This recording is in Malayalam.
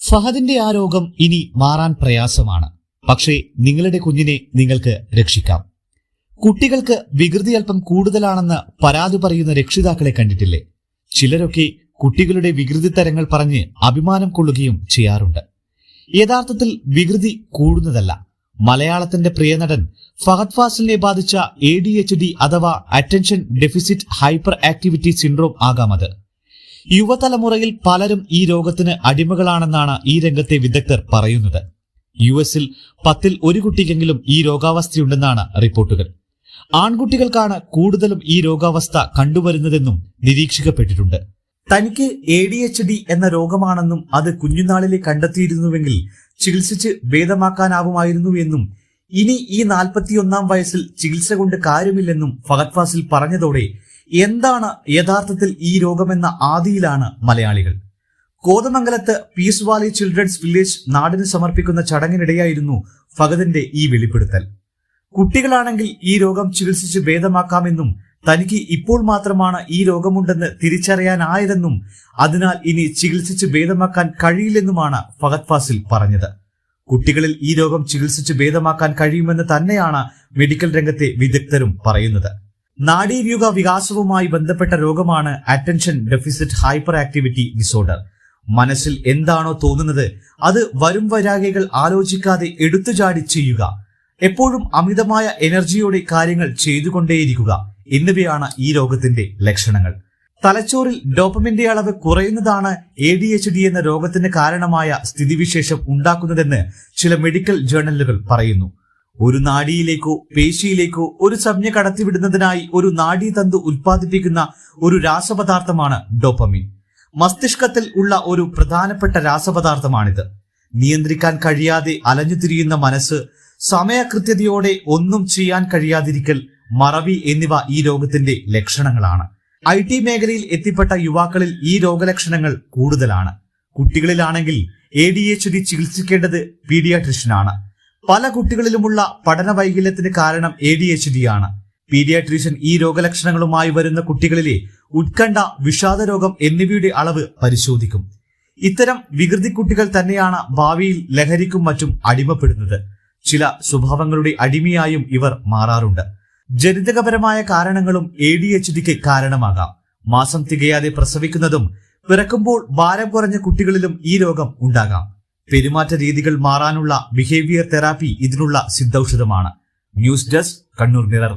ഫഹദിന്റെ ആ രോഗം ഇനി മാറാൻ പ്രയാസമാണ്. പക്ഷേ നിങ്ങളുടെ കുഞ്ഞിനെ നിങ്ങൾക്ക് രക്ഷിക്കാം. കുട്ടികൾക്ക് വികൃതി അല്പം കൂടുതലാണെന്ന് പരാതി പറയുന്ന രക്ഷിതാക്കളെ കണ്ടിട്ടില്ലേ? ചിലരൊക്കെ കുട്ടികളുടെ വികൃതി തരങ്ങൾ പറഞ്ഞ് അഭിമാനം കൊള്ളുകയും ചെയ്യാറുണ്ട്. യഥാർത്ഥത്തിൽ വികൃതി കൂടുന്നതല്ല. മലയാളത്തിന്റെ പ്രിയനടൻ ഫഹദ് ഫാസിലിനെ ബാധിച്ച ADHD അഥവാ attention deficit hyper activity syndrome ആകാമത്. യുവതലമുറയിൽ പലരും ഈ രോഗത്തിന് അടിമകളാണെന്നാണ് ഈ രംഗത്തെ വിദഗ്ധർ പറയുന്നത്. US-ൽ 10-ൽ 1 കുട്ടിക്കെങ്കിലും ഈ രോഗാവസ്ഥയുണ്ടെന്നാണ് റിപ്പോർട്ടുകൾ. ആൺകുട്ടികൾക്കാണ് കൂടുതലും ഈ രോഗാവസ്ഥ കണ്ടുവരുന്നതെന്നും നിരീക്ഷിക്കപ്പെട്ടിട്ടുണ്ട്. തനിക്ക് ADHD എന്ന രോഗമാണെന്നും അത് കുഞ്ഞുനാളിലെ കണ്ടെത്തിയിരുന്നുവെങ്കിൽ ചികിത്സിച്ച് ഭേദമാക്കാനാവുമായിരുന്നു എന്നും ഇനി ഈ 41-ാം വയസ്സിൽ ചികിത്സ കൊണ്ട് കാര്യമില്ലെന്നും ഫഹദ് ഫാസിൽ പറഞ്ഞതോടെ എന്താണ് യഥാർത്ഥത്തിൽ ഈ രോഗമെന്ന ആദിയിലാണ് മലയാളികൾ. കോതമംഗലത്ത് പീസ് വാലി ചിൽഡ്രൻസ് വില്ലേജ് നാടിന് സമർപ്പിക്കുന്ന ചടങ്ങിനിടെയായിരുന്നു ഫഹദിന്റെ ഈ വെളിപ്പെടുത്തൽ. കുട്ടികളാണെങ്കിൽ ഈ രോഗം ചികിത്സിച്ച് ഭേദമാക്കാമെന്നും തനിക്ക് ഇപ്പോൾ മാത്രമാണ് ഈ രോഗമുണ്ടെന്ന് തിരിച്ചറിയാനായതെന്നും അതിനാൽ ഇനി ചികിത്സിച്ച് ഭേദമാക്കാൻ കഴിയില്ലെന്നുമാണ് ഫഹദ് ഫാസിൽ പറഞ്ഞത്. കുട്ടികളിൽ ഈ രോഗം ചികിത്സിച്ച് ഭേദമാക്കാൻ കഴിയുമെന്ന് തന്നെയാണ് മെഡിക്കൽ രംഗത്തെ വിദഗ്ധരും പറയുന്നത്. നാഡീവ്യൂഹ വികാസവുമായി ബന്ധപ്പെട്ട രോഗമാണ് attention deficit hyper activity disorder. മനസ്സിൽ എന്താണോ തോന്നുന്നത് അത് വരും വരായികൾ ആലോചിക്കാതെ എടുത്തുചാടി ചെയ്യുക, എപ്പോഴും അമിതമായ എനർജിയോടെ കാര്യങ്ങൾ ചെയ്തുകൊണ്ടേയിരിക്കുക എന്നിവയാണ് ഈ രോഗത്തിന്റെ ലക്ഷണങ്ങൾ. തലച്ചോറിൽ ഡോപ്പമിന്റെ അളവ് കുറയുന്നതാണ് ADHD എന്ന രോഗത്തിന് കാരണമായ സ്ഥിതിവിശേഷം ഉണ്ടാക്കുന്നതെന്ന് ചില മെഡിക്കൽ ജേർണലുകൾ പറയുന്നു. ഒരു നാഡിയിലേക്കോ പേശിയിലേക്കോ ഒരു സംജ്ഞ കടത്തിവിടുന്നതിനായി ഒരു നാഡീതന്തു ഉൽപ്പാദിപ്പിക്കുന്ന ഒരു രാസപദാർത്ഥമാണ് ഡോപ്പമിൻ. മസ്തിഷ്കത്തിൽ ഉള്ള ഒരു പ്രധാനപ്പെട്ട രാസപദാർത്ഥമാണിത്. നിയന്ത്രിക്കാൻ കഴിയാതെ അലഞ്ഞുതിരിയുന്ന മനസ്സ്, സമയകൃത്യതയോടെ ഒന്നും ചെയ്യാൻ കഴിയാതിരിക്കൽ, മറവി എന്നിവ ഈ രോഗത്തിന്റെ ലക്ഷണങ്ങളാണ്. IT മേഖലയിൽ എത്തിപ്പെട്ട യുവാക്കളിൽ ഈ രോഗലക്ഷണങ്ങൾ കൂടുതലാണ്. കുട്ടികളിലാണെങ്കിൽ ADHD ചികിത്സിക്കേണ്ടത് പീഡിയാട്രിഷ്യനാണ്. പല കുട്ടികളിലുമുള്ള പഠന വൈകല്യത്തിന് കാരണം ADHD ആണ്. പീഡിയാട്രീഷ്യൻ ഈ രോഗലക്ഷണങ്ങളുമായി വരുന്ന കുട്ടികളിലെ ഉത്കണ്ഠ, വിഷാദരോഗം എന്നിവയുടെ അളവ് പരിശോധിക്കും. ഇത്തരം വികൃതി കുട്ടികൾ തന്നെയാണ് ഭാവിയിൽ ലഹരിക്കും മറ്റും അടിമപ്പെടുന്നത്. ചില സ്വഭാവങ്ങളുടെ അടിമയായും ഇവർ മാറാറുണ്ട്. ജനിതകപരമായ കാരണങ്ങളും ADHDക്ക് കാരണമാകാം. മാസം തികയാതെ പ്രസവിക്കുന്നതും പിറക്കുമ്പോൾ ഭാരം കുറഞ്ഞ കുട്ടികളിലും ഈ രോഗം ഉണ്ടാകാം. പെരുമാറ്റ രീതികൾ മാറാനുള്ള ബിഹേവിയർ തെറാപ്പി ഇതിനുള്ള സിദ്ധൌഷധമാണ്. News desk, Kannur mirror.